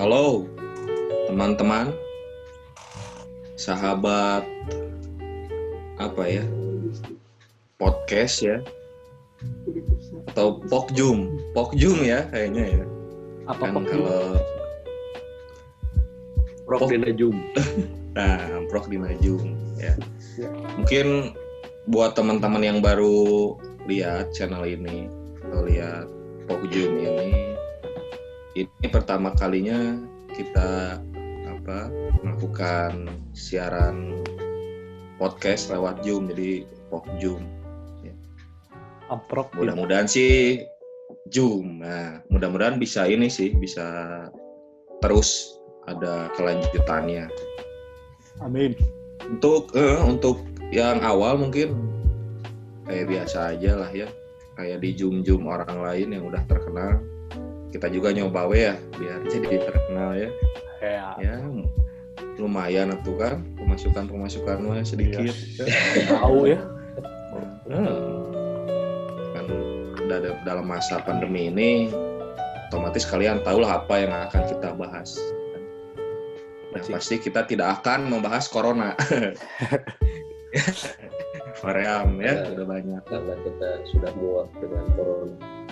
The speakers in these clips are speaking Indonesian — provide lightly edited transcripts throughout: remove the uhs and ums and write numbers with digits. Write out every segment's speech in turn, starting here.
Halo teman-teman, sahabat podcast ya, atau pokjum ya kayaknya ya. Apa Kan kalau Prof Dinajum. Prof Dinajum ya. Mungkin buat teman-teman yang baru lihat channel ini atau lihat pokjum ini pertama kalinya kita melakukan siaran podcast lewat Zoom, jadi pokjum. Amprok. Mudah-mudahan sih Zoom. Nah, mudah-mudahan bisa terus ada kelanjutannya. Amin. Untuk yang awal mungkin kayak biasa aja lah ya, kayak di Zoom orang lain yang udah terkenal. Kita juga nyoba ya biar jadi terkenal ya. Ya lumayan tuh kan pemasukan sedikit. Tahu ya. Kan dalam masa pandemi ini otomatis kalian tahulah apa yang akan kita bahas. Yang pasti kita tidak akan membahas corona. Varian ya sudah banyak karena kita sudah muak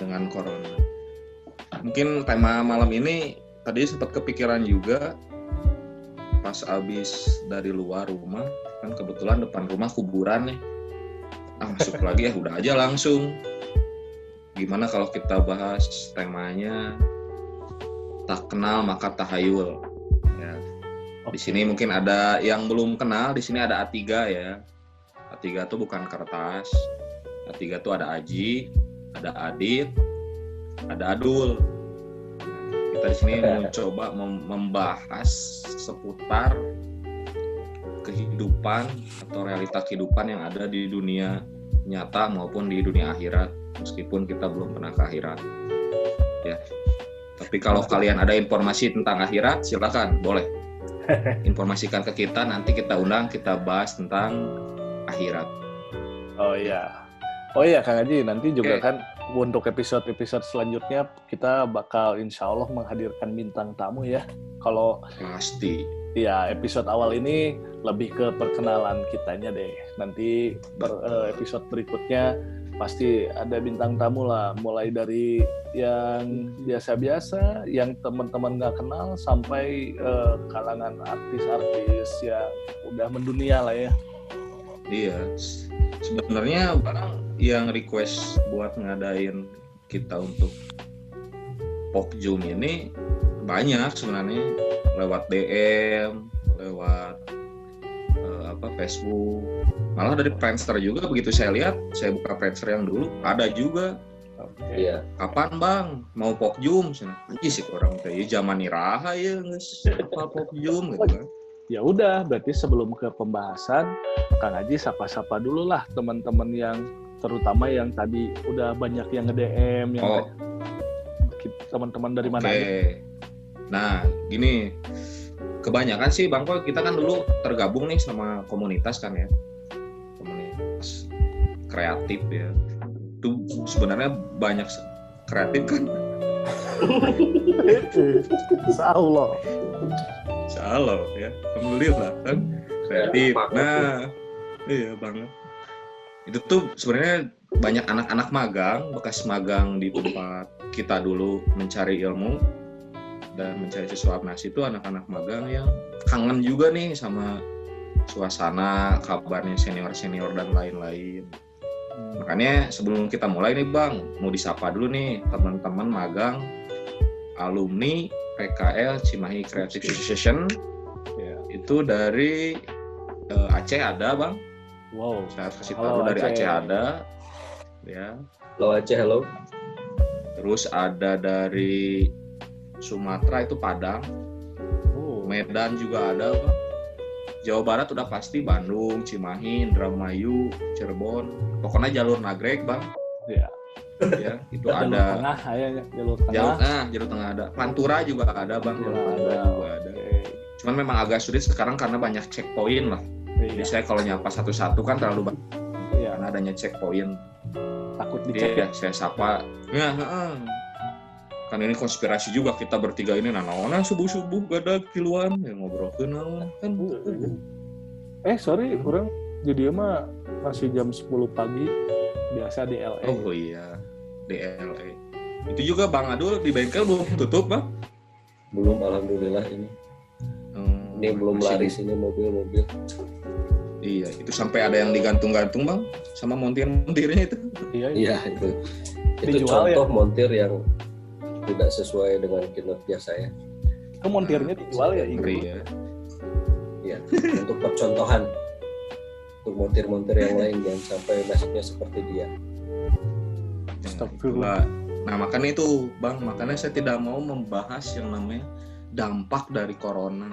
dengan corona. Mungkin tema malam ini tadi sempat kepikiran juga pas abis dari luar rumah, kan kebetulan depan rumah kuburan nih. Masuk lagi ya udah aja langsung. Gimana kalau kita bahas temanya tak kenal maka tahayul. Ya. Di sini mungkin ada yang belum kenal, di sini ada A3 ya. A3 itu bukan kertas. A3 itu ada Aji, ada Adit, ada Adul. Kita di sini mencoba membahas seputar kehidupan atau realita kehidupan yang ada di dunia nyata maupun di dunia akhirat, meskipun kita belum pernah ke akhirat. Ya. Tapi kalau kalian ada informasi tentang akhirat, silakan, boleh. Informasikan ke kita, nanti kita undang, kita bahas tentang akhirat. Oh iya Kang Haji, nanti juga kan untuk episode-episode selanjutnya kita bakal insya Allah menghadirkan bintang tamu ya. Kalau pasti. Ya episode awal ini lebih ke perkenalan kitanya deh. Nanti episode berikutnya pasti ada bintang tamu lah. Mulai dari yang biasa-biasa, yang teman-teman nggak kenal, sampai kalangan artis-artis yang udah mendunia lah ya. Iya, sebenarnya barang yang request buat ngadain kita untuk pokjum ini banyak sebenarnya, lewat DM, lewat Facebook, malah dari Friendster juga. Begitu saya lihat, saya buka Friendster yang dulu ada juga. Iya. Kapan bang mau pokjum? Anjir sih orang kayak zaman iraha ya guys, apa pokjum gitu kan. Ya udah, berarti sebelum ke pembahasan, Kang Haji sapa-sapa dulu lah teman-teman yang terutama yang tadi udah banyak yang nge-DM, yang teman-teman dari mana aja. Nah, gini, kebanyakan sih Bang Ko, kita kan dulu tergabung nih sama komunitas kan ya. Komunitas kreatif ya. Itu sebenarnya banyak kreatif kan. Insyaallah ya, alhamdulillah kan kreatif. Nah, iya banget. Itu tuh sebenarnya banyak anak-anak magang, bekas magang di tempat kita dulu mencari ilmu dan mencari sesuap nasi, itu anak-anak magang yang kangen juga nih sama suasana, kabarnya senior-senior dan lain-lain. Makanya sebelum kita mulai nih Bang, mau disapa dulu nih teman-teman magang alumni PKL Cimahi Creative Association ya, itu dari Aceh ada Bang. Wow. Saya kasih tahu dari Aceh ada ya. Halo Aceh, halo. Terus ada dari Sumatera itu Padang. Medan juga ada Bang. Jawa Barat udah pasti Bandung, Cimahi, Indramayu, Cirebon. Pokoknya jalur nagrek Bang. Iya. Ya, itu ada jalur tengah. Jalur tengah ada. Pantura juga ada Bang, jalur Pantura juga ada. Okay. Cuman memang agak sulit sekarang karena banyak checkpoint lah. Jadi saya kalau nyapa satu-satu kan terlalu banyak. Iya. Karena adanya checkpoint. Takut dicek ya. Saya sapa. Ya, kan ini konspirasi juga kita bertiga ini naon subuh-subuh gadag kiluan ya ngobrolkeun naon kan. Sorry kurang jadi mah masih jam 10 pagi biasa di LA. Oh iya di LA. Itu juga Bang Adul di bengkel belum tutup Bang? Belum, alhamdulillah ini. Ini belum laris ini mobil-mobil. Iya, itu sampai ada yang digantung-gantung Bang sama montir-montirnya itu. Iya itu. Itu Dijual, contoh ya? montir yang tidak sesuai dengan kinerja saya. Itu montirnya dijual ya? Iya, untuk percontohan. Untuk montir-montir yang lain jangan sampai nasibnya seperti dia. Astagfirullah. Nah makanya itu Bang, makanya saya tidak mau membahas yang namanya dampak dari corona.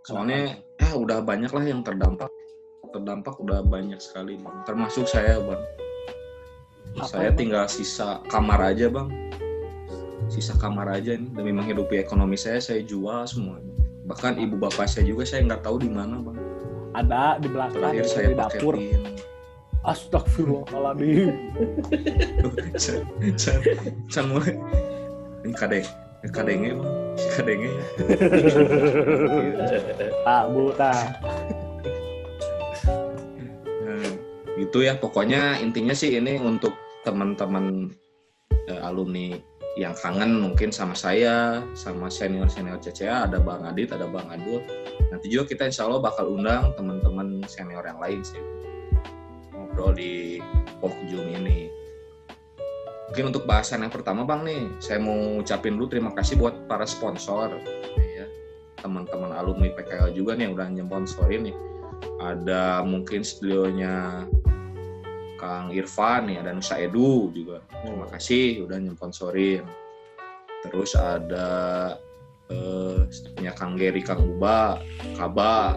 Soalnya udah banyak lah yang terdampak udah banyak sekali Bang. Termasuk saya Bang. Saya tinggal sisa kamar aja Bang. Sisa kamar aja nih demi menghidupi ekonomi saya jual semuanya. Bahkan ibu bapak saya juga saya nggak tahu di mana Bang. Ada di belakang. Terakhir saya di dapur. Astagfirullahaladzim. Can mulai. Ini kadenge Bang. Kadenge. Bu. Gitu ya, pokoknya intinya sih ini untuk teman-teman alumni yang kangen mungkin sama saya, sama senior-senior CCA, ada Bang Adit, ada Bang Adul. Nanti juga kita insya Allah bakal undang teman-teman senior yang lain sih ngobrol di Pokjum ini. Mungkin untuk bahasan yang pertama Bang nih, saya mau ucapin dulu terima kasih buat para sponsor ya. Teman-teman alumni PKL juga nih yang udah nyponsorin nih. Ada mungkin studionya Kang Irfan nih, ada Nusa Edu juga. Terima kasih udah nyponsorin. Terus ada studionya Kang Geri, Kang Uba, Kaba.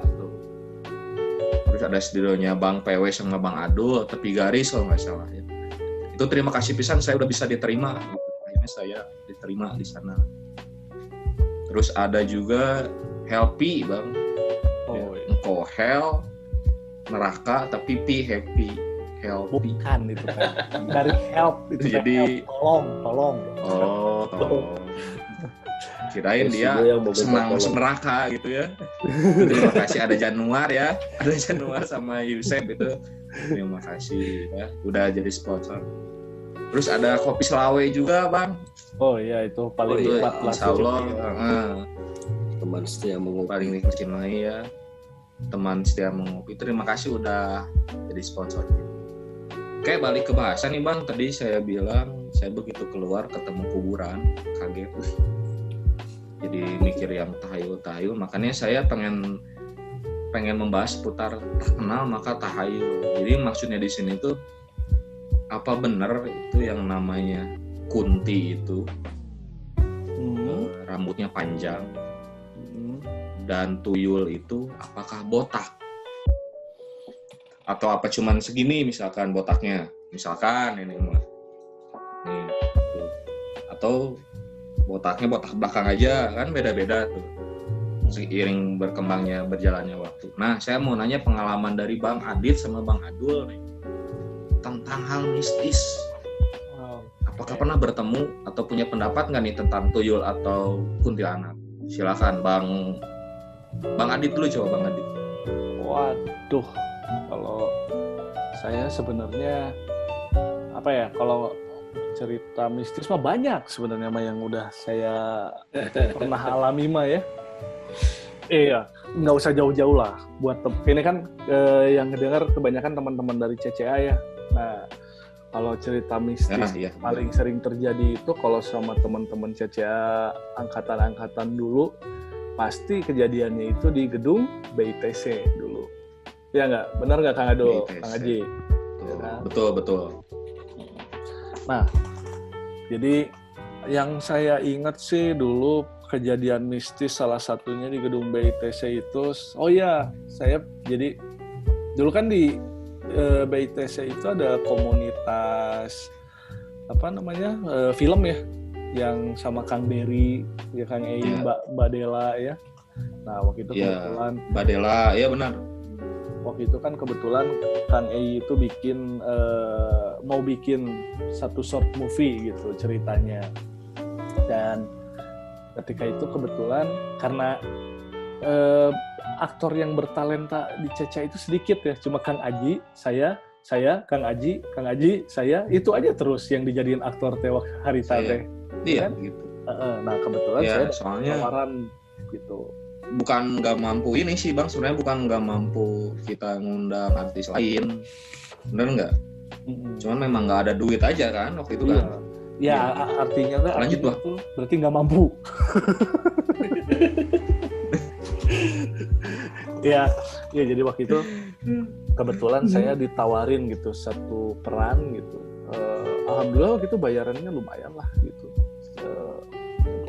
Terus ada studionya Bang PW sama Bang Adul, Tepi Garis kalau nggak salah ya. Itu terima kasih pisan saya udah bisa diterima gitu. Akhirnya saya diterima di sana. Terus ada juga Helpy Bang. Engkau hell neraka tapi happy. Bukan itu kan. Dari help itu jadi help. Tolong. Tolong. Kirain dia senang masuk neraka gitu ya. Terima kasih ada Januar ya. Ada Januar sama Yusef itu. Terima kasih ya udah jadi sponsor. Terus ada Kopi Selawe juga Bang. Oh iya itu paling nikmat lah. Insyaallah. Teman setia mengopi. Paling nikmat ya. Teman setia mengopi. Terima kasih udah jadi sponsor. Oke, balik ke bahasan nih Bang. Tadi saya bilang saya begitu keluar ketemu kuburan, kaget. Jadi mikir yang tahayul. Makanya saya pengen membahas seputar tak kenal maka tahayul. Jadi maksudnya di sini tuh apa benar itu yang namanya Kunti itu rambutnya panjang dan tuyul itu apakah botak? Atau apa cuman segini misalkan botaknya, misalkan ini mah nih tuh. Atau botaknya botak belakang aja kan beda-beda tuh seiring berjalannya waktu. Nah saya mau nanya pengalaman dari Bang Adit sama Bang Adul nih tentang hal mistis. Apakah pernah bertemu atau punya pendapat nggak nih tentang tuyul atau kuntilanak? Silakan Bang Adit dulu, coba Bang Adit. Waduh. Kalau saya sebenarnya kalau cerita mistis mah banyak sebenarnya mah yang udah saya pernah alami mah ya. Iya, nggak usah jauh-jauh lah buat ini kan yang kedengar kebanyakan teman-teman dari CCA ya. Nah, kalau cerita mistis paling sering terjadi itu kalau sama teman-teman CCA angkatan-angkatan dulu pasti kejadiannya itu di gedung BITC dulu. Ya nggak? Benar nggak Kang Ado? Kang Aji? Betul. Nah, jadi yang saya ingat sih dulu kejadian mistis salah satunya di gedung BITC itu, saya jadi dulu kan di BITC itu ada komunitas film ya, yang sama Kang Dery, ya Kang Ei, Mbak Dela ya. Nah waktu itu kebetulan Mbak Dela, ya benar. waktu itu kan kebetulan Kang Ei itu mau bikin satu short movie gitu ceritanya. Dan ketika itu kebetulan karena aktor yang bertalenta di Ceca itu sedikit ya, cuma Kang Aji, saya, Kang Aji, saya, itu aja terus yang dijadiin aktor tewak harita teh. Iya, kan? gitu. Nah kebetulan Ya, saya soalnya tawaran gitu. bukan nggak mampu ini sih Bang, sebenarnya bukan nggak mampu kita ngundang artis lain, bener nggak? Cuman memang nggak ada duit aja kan waktu itu kan. Ya, artinya nggak. Lanjut Bang. Berarti nggak mampu. ya jadi waktu itu kebetulan saya ditawarin gitu satu peran gitu. Alhamdulillah waktu itu bayarannya lumayan lah gitu.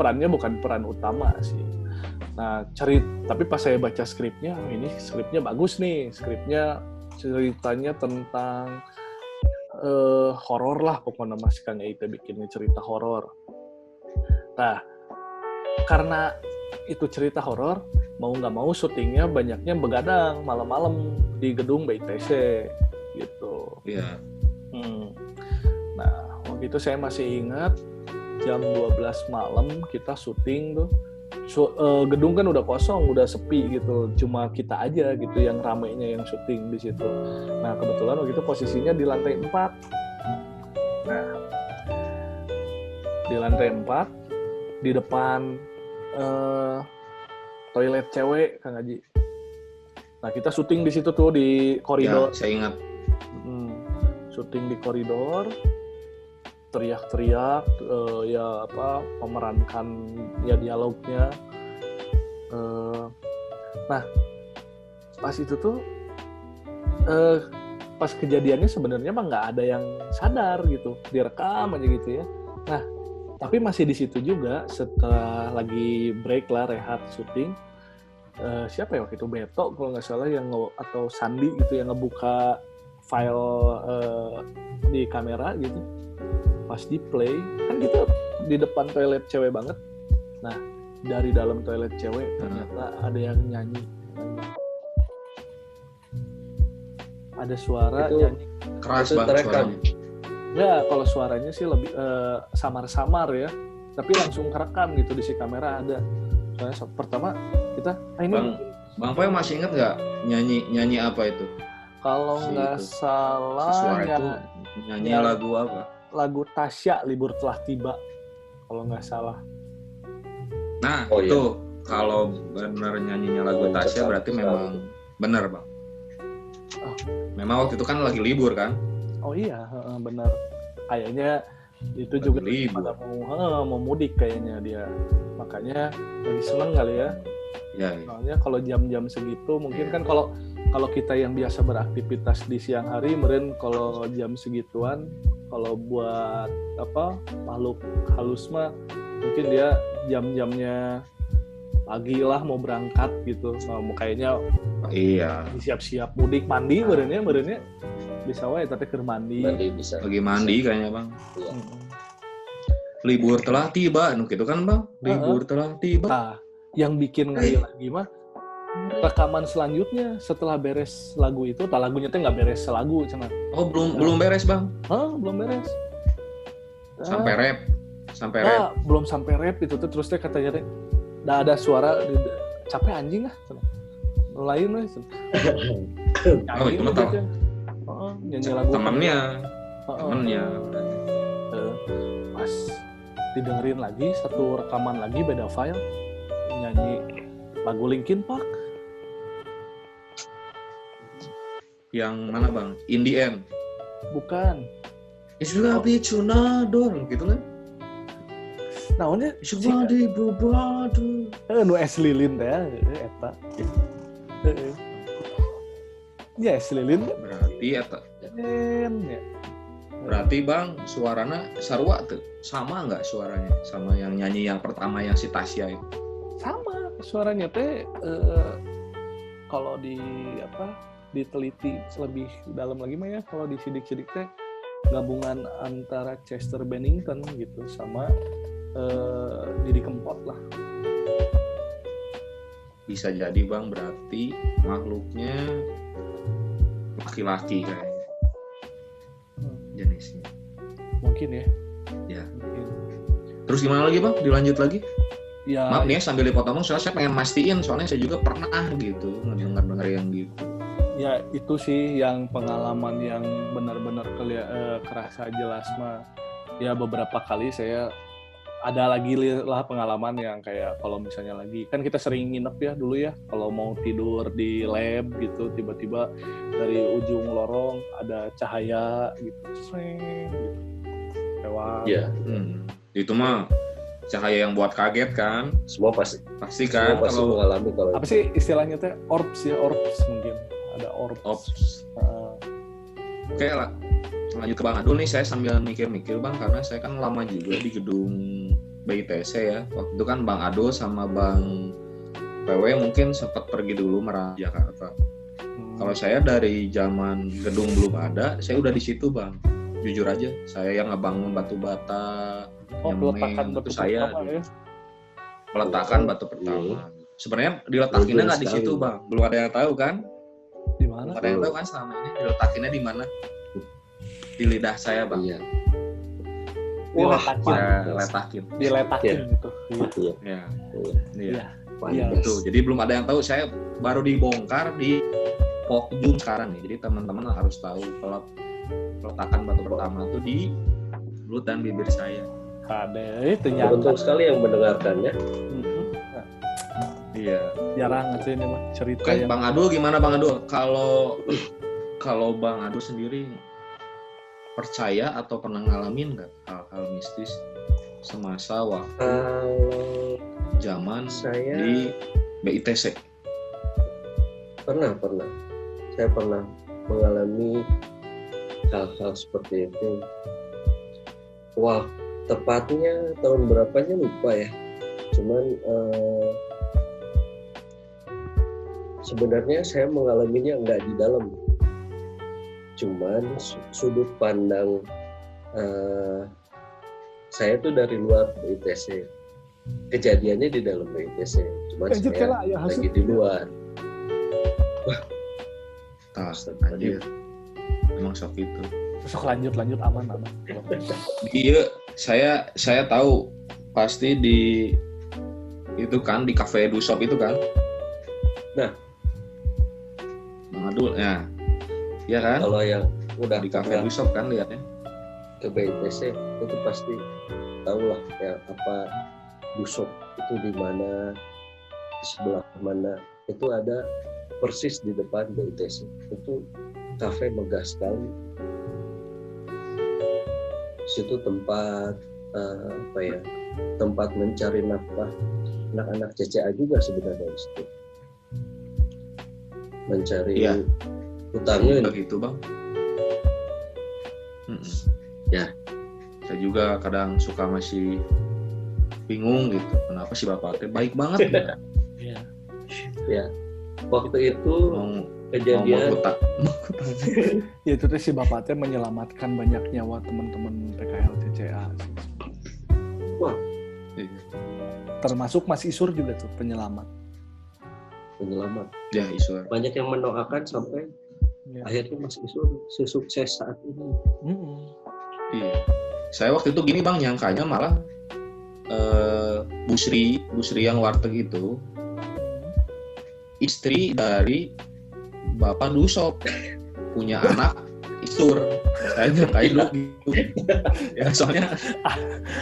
Perannya bukan peran utama sih. Nah tapi pas saya baca skripnya, ini skripnya bagus nih, ceritanya tentang horor lah pokoknya, Mas Kang Ei bikinnya cerita horor. Nah karena itu cerita horor, mau nggak mau syutingnya banyaknya begadang malam-malam di gedung BITC gitu. Iya. Nah waktu itu saya masih ingat jam 12 malam kita syuting tuh. Gedung kan udah kosong, udah sepi gitu, cuma kita aja gitu yang ramainya yang syuting di situ. Nah kebetulan waktu itu posisinya di lantai 4. Nah di lantai 4 di depan toilet cewek Kang Haji. Nah kita syuting di situ tuh di koridor. Ya, saya ingat. Syuting di koridor, teriak-teriak, memerankan ya dialognya. Nah pas itu tuh pas kejadiannya sebenarnya mah nggak ada yang sadar gitu, direkam aja gitu ya. Nah tapi masih di situ juga setelah lagi break lah, rehat syuting. Siapa ya waktu itu, Beto kalau nggak salah yang atau Sandi gitu yang ngebuka file di kamera gitu. Pas di play kan kita di depan toilet cewek banget. Nah dari dalam toilet cewek ternyata ada yang nyanyi. Ada suara itu nyanyi. Keras banget suaranya. Ya kalau suaranya sih lebih samar-samar ya, tapi langsung kerekam gitu di si kamera ada. Soalnya pertama kita ini Bang Poy masih inget nggak nyanyi apa itu? kalau nggak salah suara itu nyanyi lagu apa? Lagu Tasya, Libur Telah Tiba kalau nggak salah. Nah itu kalau benar nyanyinya lagu Tasya berarti memang benar Bang. Memang waktu itu kan lagi libur kan? Oh iya, benar. Kayaknya itu lagi juga pada mau mudik kayaknya dia. Makanya lagi seneng kali ya. Ya. Soalnya kalau jam-jam segitu mungkin kan kalau kita yang biasa beraktivitas di siang hari, meren kalau jam segituan, kalau buat makhluk halus mah mungkin dia jam-jamnya pagi lah mau berangkat gitu. Mau kayaknya siap-siap mudik, mandi berennya bisa wae tapi keur mandi bisa. Lagi mandi kayaknya Bang. Iya. Libur telah tiba gitu kan Bang? Libur telah tiba. Nah, yang bikin ngeri lagi mah rekaman selanjutnya setelah beres lagu itu, lagunya teh nggak beres selagu cenah. Oh, belum beres Bang? Belum beres. Sampai rap. Belum sampai rap itu tuh terus teh katanya teh ada suara capek anjing lah. Lain lah. Oh, itu mah nyanyi lagu temennya. Pas didengerin lagi satu rekaman lagi beda file nyanyi lagu Linkin Park. Yang mana Bang? In the End? Bukan. It's gonna be Chunador gitu kan? Naonnya? It's gonna be Bubadu. Nu es lilin teh eta. Ya es lilin. Berarti eta. Ya. Berarti Bang suaranya sarua tuh sama nggak suaranya sama yang nyanyi yang pertama yang si Tasya itu? Sama suaranya teh kalau diteliti lebih dalam lagi mah ya, kalau disidik-sidik teh gabungan antara Chester Bennington gitu sama Didi Kempot lah. Bisa jadi Bang berarti makhluknya laki-laki kayaknya jenisnya. Mungkin ya. Ya. Mungkin. Terus gimana lagi Bang? Dilanjut lagi? Ya, Maaf nih ya, sambil dipotong, soalnya saya pengen mastiin, soalnya saya juga pernah gitu ngedengar yang gitu. ya itu sih yang pengalaman yang benar-benar kerasa jelas mah. Ya beberapa kali saya ada lagi lah pengalaman yang kayak kalau misalnya lagi kan kita sering nginep ya dulu ya, kalau mau tidur di lab gitu tiba-tiba dari ujung lorong ada cahaya gitu, seng gitu lewat. Iya. Itu mah cahaya yang buat kaget kan? Semua pasti kan kalau mengalami kalau Apa sih istilahnya teh? Orbs ya, orbs mungkin ada orbs. Oke lah, lanjut ke Bang Adul nih. Saya sambil mikir-mikir Bang, karena saya kan lama juga di gedung BITC ya. Waktu itu kan Bang Adul sama Bang PW mungkin sempat pergi dulu merantau Jakarta. Kalau saya dari zaman gedung belum ada, saya udah di situ Bang. Jujur aja, saya yang ngebangun batu bata. Peletakan batu saya pertama ya. Peletakan batu pertama. Sebenarnya diletakinnya nggak di situ Bang, belum ada yang tahu kan? Di mana? Belum ada yang tahu kan selama ini diletakinnya di mana? Di lidah saya Bang. Iya. Diletakin gitu. Iya. Iya. Itu. Jadi belum ada yang tahu. Saya baru dibongkar di Pokjum sekarang nih. Jadi teman-teman harus tahu kalau peletakan batu pertama itu di mulut dan bibir saya. Ada itu beruntung sekali yang mendengarkannya. Iya. Jarang aja ini mah cerita Oke, yang. Bang Adul gimana Bang Adul? Kalau Bang Adul sendiri percaya atau pernah ngalamin nggak hal-hal mistis semasa waktu zaman Saya di BITC? Pernah. Saya pernah mengalami hal-hal seperti itu. Wah, tepatnya tahun berapanya lupa ya. Cuman sebenarnya saya mengalaminya nggak di dalam. Cuman sudut pandang saya tuh dari luar BITC. Kejadiannya di dalam BITC. Cuman saya lagi di luar. Wah, anjir. Emang shock itu. Besok lanjut aman. Iya, saya tahu pasti di itu kan di Cafe Du Shop itu kan. Nah, Bang Adul ya. Iya kan? Kalau yang udah di Cafe Du Shop kan lihatnya. Ke BITC itu pasti tahu lah ya apa Du Shop itu di mana, di sebelah mana. Itu ada persis di depan BITC. Itu kafe megah sekali. Situ tempat tempat mencari nafkah anak-anak CCA juga sebenarnya di situ. Mencari utangnya begitu Bang. Ya, saya juga kadang suka masih bingung gitu. Kenapa sih Bapak teh baik banget gitu. Iya. Ya. Waktu itu kejadian ya itu tuh si Bapak teh menyelamatkan banyak nyawa teman-teman PKL CCA. Wah, termasuk Mas Isur juga tuh penyelamat. Ya, Isur. Banyak yang mendoakan sampai akhirnya Mas Isur sukses saat ini. Iya. Saya waktu itu gini Bang, nyangkanya malah Busri yang warteg itu istri dari Bapak Du Shop, punya anak Isur. Saya nyangkain gitu. Ya soalnya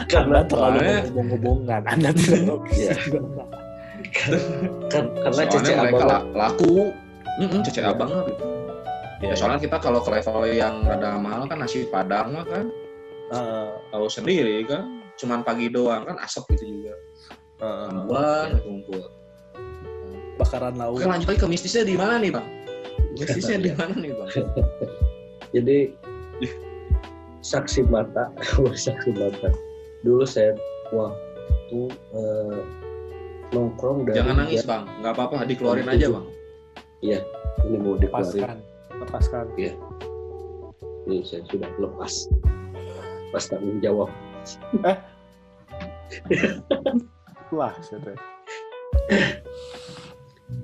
karena terlalu ngomong-ngomongan, Anda tidak logis. Karena soalnya mereka laku, CCA banget gitu. Ya, soalnya kita kalau ke level yang rada mahal kan nasi padang mah kan tahu sendiri kan, cuman pagi doang kan asap gitu juga. Kumpul. Bakaran lauk. Oke, lanjut lagi ke mistisnya di mana nih Bang? Mistisnya di mana nih Bang? Jadi saksi mata. Dulu saya waktu nongkrong dari. Jangan nangis Bang, nggak apa-apa, dikeluarin aja Bang. Iya, ini mau dikeluarin. Lepaskan. Iya. Ini saya sudah lepas. Pas tanggung jawab. Wah, sudah.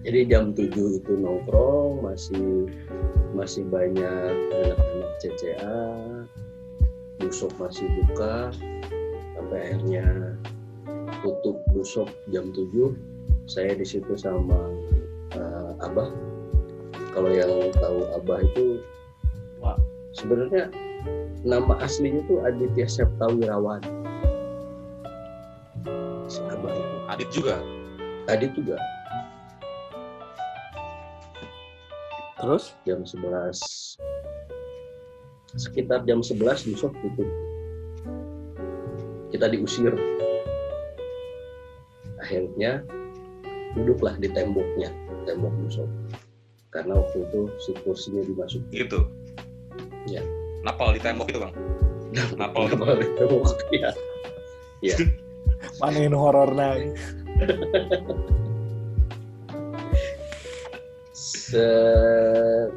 Jadi jam 7 itu nongkrong, masih masih banyak anak-anak CCA, Dushop masih buka, sampai akhirnya tutup Dushop jam 7. Saya di situ sama Abah. Kalau yang tahu Abah itu, sebenarnya nama aslinya tuh Aditya Septawirawan. Si Abah itu. Adit juga. Terus Jam 11, sekitar jam 11 Dushop tutup. Kita diusir. Akhirnya duduklah di tembok Dushop. Karena waktu itu si kursinya dimasukin. Gitu. Ya. Napal di tembok itu, Bang. Napal di tembok. Ya. Ya. mana yang horornya?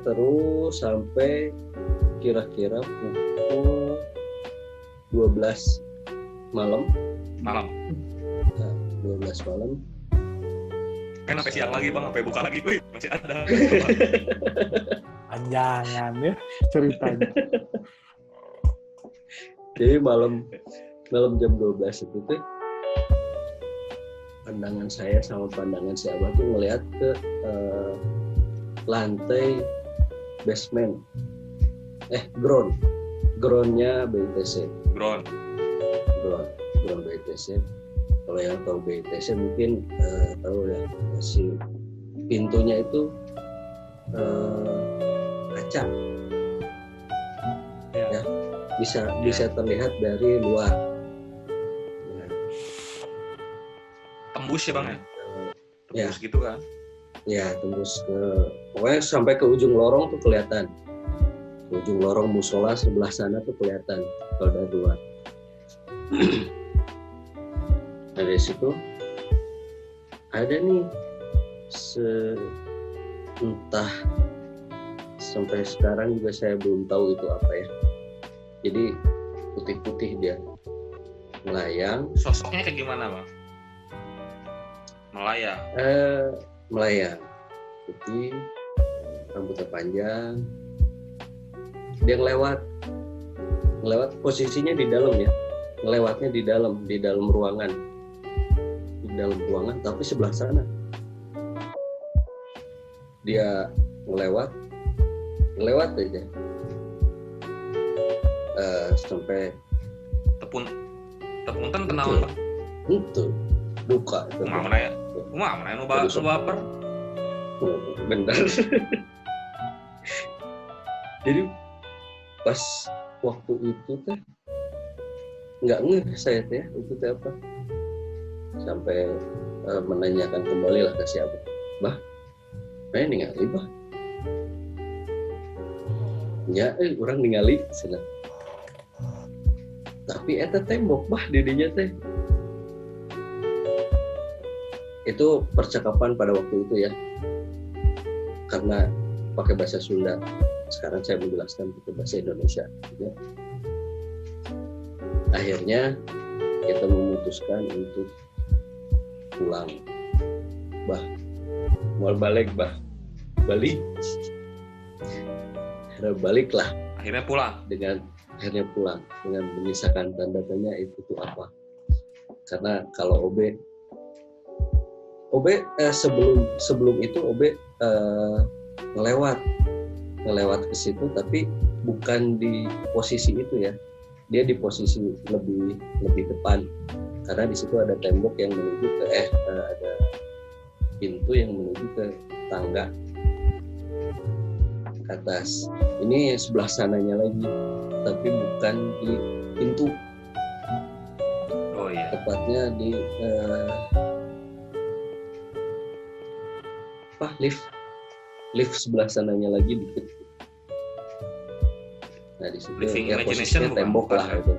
Terus sampai kira-kira pukul 12 malam. Malam. Nah, 12 malam. Kan sampai siang lagi, Bang, sampai buka lagi, wih, masih ada. Panjangan ya ceritanya. Jadi malam jam 12 itu tuh pandangan saya sama pandangan si Abah tuh ngelihat ke lantai basement, groundnya BITC. Ground BITC. Kalau yang tahu BITC mungkin tahu ya, si pintunya itu kaca, ya bisa terlihat dari luar. Ya. Tembus ya, Bang ya? Tembus gitu kan? Ya, tembus pokoknya sampai ke ujung lorong tuh kelihatan. Ke ujung lorong musola sebelah sana tuh kelihatan kalau dari luar. Dari situ ada nih entah sampai sekarang juga saya belum tahu itu apa ya. Jadi putih-putih dia melayang. Sosoknya kayak gimana, Bang? Melayang putih, rambutnya panjang. Dia ngelewat posisinya di dalam ya, ngelewatnya di dalam ruangan, tapi sebelah sana dia ngelewat aja sampai tepunten kenalan, Bang. Itu duka itu. Mana nu baper. Bener. Jadi pas waktu itu teh nggak ngeh saya teh itu teh apa, sampai menanyakan kembali lah ke siapa, Bah, saya ningali Bah. Ya, orang ningali sana. Tapi eta tembok Bah didinya teh. Itu percakapan pada waktu itu ya, karena pakai bahasa Sunda. Sekarang saya menjelaskan pakai bahasa Indonesia. Ya. Akhirnya kita memutuskan untuk pulang. Bah, mau balik Bah, balik. Baliklah. Akhirnya pulang dengan menyisakan tanda tanya itu tuh apa. Karena kalau OB sebelum itu OB ngelewat ke situ, tapi bukan di posisi itu ya, dia di posisi lebih depan, karena di situ ada tembok yang menuju ke ada pintu yang menuju ke tangga ke atas. Ini sebelah sananya lagi, tapi bukan di pintu. Oh iya. Tepatnya di lift sebelah sananya lagi dikit. Nah di situ ya posisinya tembok lah itu.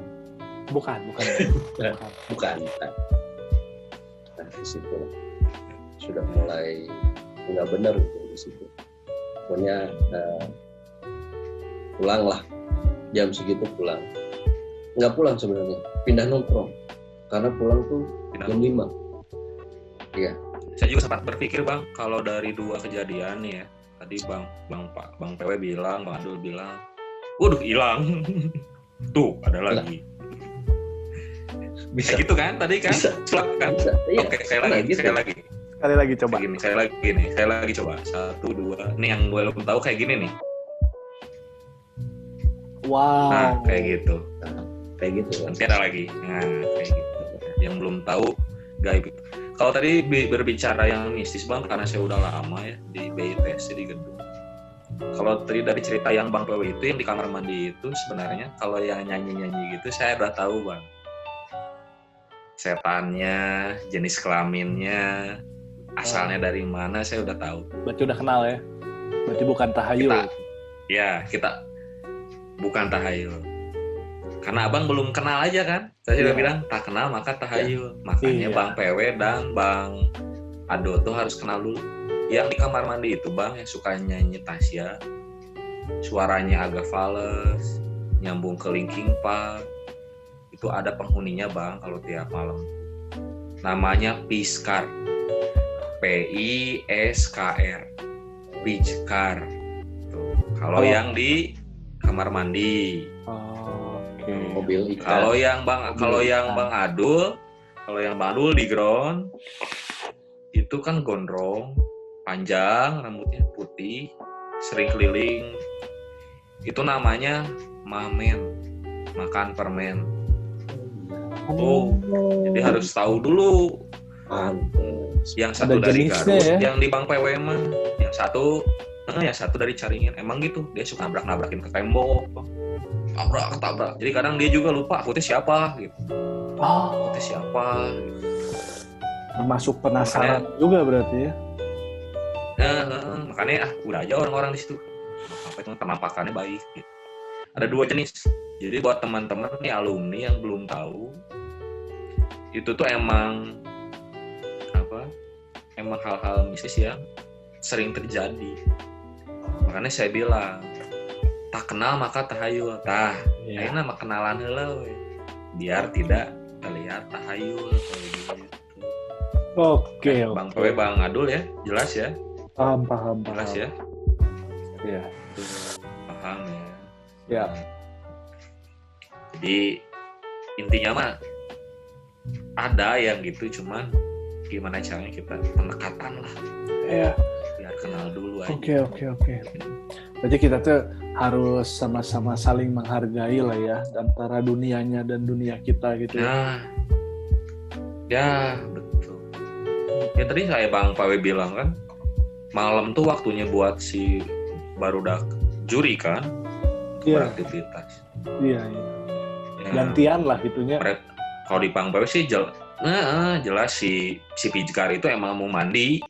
Bukan. Nah di situ sudah mulai nggak benar di situ. Pokoknya pulang lah, jam segitu pulang. Nggak pulang sebenarnya, pindah nongkrong. Karena pulang tuh jam 5. Iya. Saya juga sempat berpikir, Bang, kalau dari dua kejadian nih ya, tadi Bang PW bilang, Bang Adul bilang, waduh hilang. Tuh ada lagi. Bisa Kayak gitu kan tadi kan? Bisa. Kan? Bisa. Iya. Oke, sekali lagi. Sekali lagi coba. Gini, saya lagi coba. 1, 2. Nih yang gue belum tahu kayak gini nih. Wow. Nah, kayak gitu. Kayak gitu kan. Nanti ada lagi. Nah, kayak gitu. Yang belum tahu gaib. Kalau tadi berbicara yang mistis Bang, karena saya udah lama ya di BITS di gedung. Kalau tadi dari cerita yang Bang PW itu yang di kamar mandi itu sebenarnya kalau yang nyanyi-nyanyi gitu saya udah tahu Bang. Setannya, jenis kelaminnya, asalnya dari mana saya udah tahu. Berarti udah kenal ya? Berarti bukan tahayul. Kita bukan tahayul. Karena Abang belum kenal aja kan. Saya sudah bilang tak kenal maka tahayul. Makanya Bang PW dan Bang Ado tuh harus kenal dulu. Yang di kamar mandi itu Bang yang suka nyanyi Tasya, suaranya agak fals, nyambung ke Linkin Park. Itu ada penghuninya Bang kalau tiap malam. Namanya Piskar. Piskr. Piskar. Kalau yang di kamar mandi. Mobil ikan. Kalau yang Bang Adul di ground itu kan gondrong, panjang, rambutnya putih, sering keliling. Itu namanya mamen, makan permen. Jadi harus tahu dulu. Yang satu ada dari jenisnya, Garut, ya? yang di Bang PW mah, yang satu dari Caringin. Emang gitu, dia suka nabrak-nabrakin ke tembok, tabrak. Jadi kadang dia juga lupa aku teh siapa gitu. Aku teh siapa gitu. Termasuk penasaran juga berarti ya? Makanya udah aja orang-orang di situ. Apa itu penampakannya baik gitu. Ada 2 jenis. Jadi buat teman-teman nih alumni yang belum tahu, itu tuh emang hal-hal mistis yang sering terjadi. Makanya saya bilang, tak kenal maka tahayul. Ayeuna mah kenalan heula we. Biar tidak terlihat tahayul gitu. Oke. Bang PW, Bang Adul ya, jelas ya? Paham. Jelas ya? Iya. Paham ya? Ya. Jadi intinya mah ada yang gitu, cuman gimana caranya kita pendekatan lah. Iya. Biar kenal dulu aja. Oke. Berarti kita tuh harus sama-sama saling menghargai lah ya antara dunianya dan dunia kita gitu. Ya betul. Ya tadi saya Bang PW bilang kan, malam tuh waktunya buat si barudak juri kan, beraktivitas. Iya. Gantian lah gitunya. Kalau di Bang PW sih jelas si Piskar itu emang mau mandi.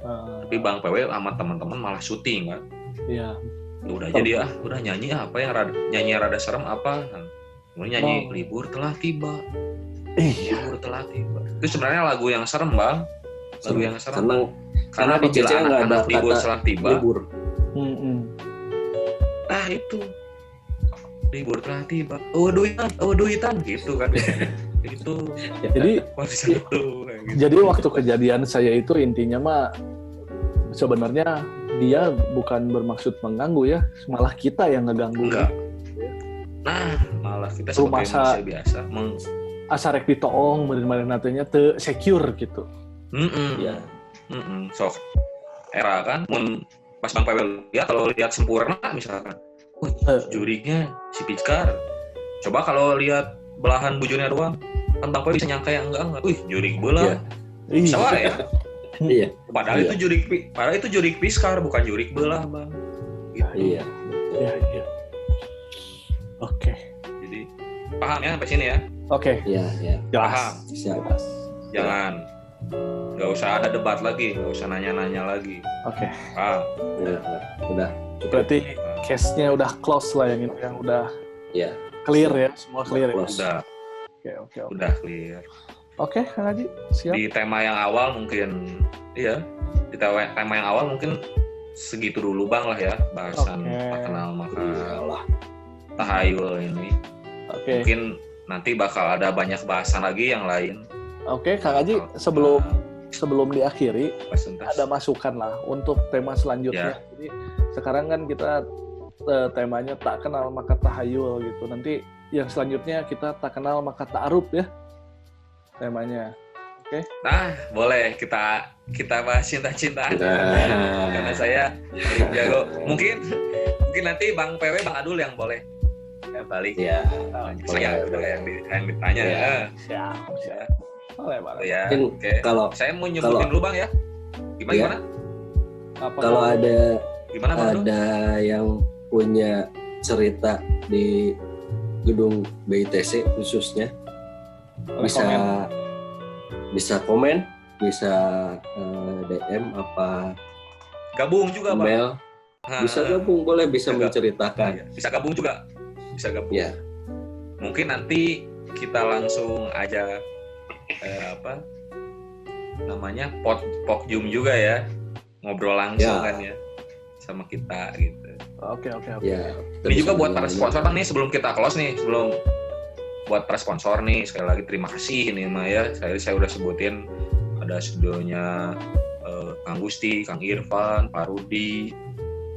Tapi Bang PW sama teman-teman malah syuting kan. Iya. Udah jadi udah nyanyi apa yang nyanyi rada serem apa. Kemudian nyanyi libur telah tiba. Libur telah tiba. Itu sebenarnya lagu yang serem Bang. Lagu yang serem. Karena di CC nggak ada libur kata telah tiba. Libur. Itu libur telah tiba. Duitan gitu kan. Itu. Jadi gitu. Jadi waktu kejadian saya itu intinya mah sebenarnya dia bukan bermaksud mengganggu ya, malah kita yang ngeganggu. Enggak. Nah, malah kita sebagai manusia biasa asarek ditoong bener-bener nantinya teu secure gitu. Iya. Sok era kan pas Bang PW lihat kalau lihat sempurna misalkan. Jurinya si Piskar. Coba kalau lihat belahan bujurnya doang, kan Bang PW bisa nyangka yang enggak. Jurik belah. Bisa ya. Iya. Padahal itu jurik Piskar bukan jurik belah, Bang. Gitu. Iya. Oke. Jadi paham ya sampai sini ya? Oke. Iya. Paham. Jelas. Jangan. Nggak usah ada debat lagi, nggak usah nanya-nanya lagi. Oke. Paham. Udah. Berarti case-nya udah close lah yang udah Iya. clear ya, semua clear ya. Udah. Oke. Udah clear. Oke, Kang Haji, siap. Di tema yang awal mungkin segitu dulu Bang lah ya bahasan tak kenal maka tahayul ini. Oke. Mungkin nanti bakal ada banyak bahasan lagi yang lain. Oke, Kang Haji, sebelum sebelum diakhiri Pasuntas. ada masukan lah untuk tema selanjutnya. Jadi sekarang kan kita temanya tak kenal maka tahayul gitu. Nanti yang selanjutnya kita tak kenal maka ta'aruf ya temanya. Oke. Nah, boleh kita bahas cinta-cintaan. Karena saya paling jago. Mungkin nanti Bang PW, Bang Adul yang boleh ya balik. Ya. Saya udah yang ditanya ya. Siap. Boleh banget. Ya. Oke. Kalau Saya mau nyebutin dulu Bang ya. Gimana? kalau ada Gimana Bang Adul? ada yang punya cerita di gedung BITC khususnya bisa komen, bisa DM apa Gabung juga Bang. email, bisa gabung, boleh bisa menceritakan. Bisa gabung juga. Bisa gabung. Ya. Mungkin nanti kita langsung aja pokjum juga ya, ngobrol langsung kan ya sama kita gitu. Oke. Ya, Ini juga buat para sponsor Bang nih, sebelum kita close nih, buat para sponsor nih, sekali lagi terima kasih ini mah ya. Saya udah sebutin ada studionya Kang Gusti, Kang Irfan, Pak Rudi,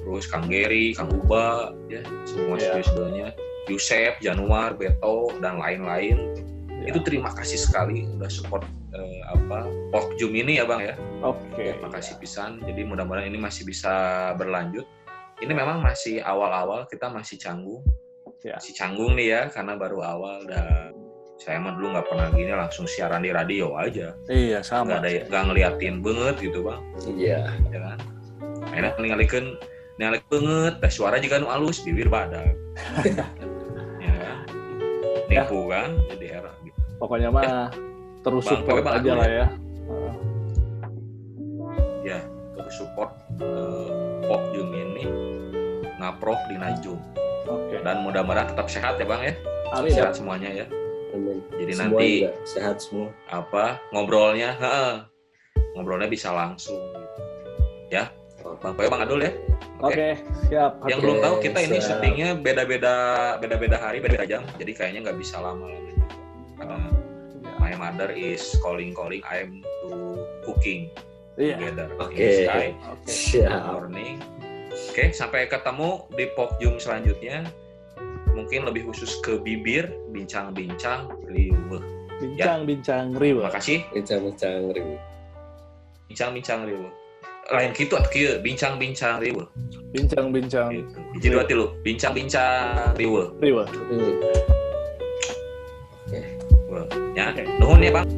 terus Kang Geri, Kang Uba ya, semua studionya, Yusef, Januar, Beto dan lain-lain. Itu terima kasih sekali udah support Pokjum ini ya Bang ya. Oke. Terima kasih pisan. Jadi mudah-mudahan ini masih bisa berlanjut. Ini memang masih awal-awal, kita masih canggung. Ya. Masih canggung nih ya, karena baru awal dan saya mah dulu nggak pernah gini langsung siaran di radio aja. Iya, sama. Nggak ngeliatin banget gitu Bang. Iya. Ya kan? Akhirnya ninggalikeun banget, dah suara juga nu alus, bibir badak. Ya kan? Nipu kan, jadi era gitu. Pokoknya mah terus Bang, support Bang aja lah ya. Ya, terus support Pokjum ini ngaprok di Najum. Oke. Dan mudah-mudahan tetap sehat ya Bang ya. Amin. Sehat semuanya ya. Amin. Jadi Semua nanti juga sehat semua. ngobrolnya bisa langsung gitu. Ya. Bang Poe, Bang Adul ya. Oke, siap. Yang belum tahu kita ini syutingnya beda-beda hari, beda jam. Jadi kayaknya nggak bisa lama-lama. Karena my mother is calling, I'm to cooking together. Oke. Siap. Morning. Oke, sampai ketemu di Pokjum selanjutnya. Mungkin lebih khusus ke bibir, bincang-bincang riweuh. Bincang-bincang riweuh. Makasih. Bincang-bincang riweuh. Bincang-bincang riweuh. Lain kitu atuh kieu, bincang-bincang riweuh. Bincang-bincang. Gitu. Hiji dua tilu, bincang-bincang riweuh. Riweuh. Ya, nuhun ya Bang.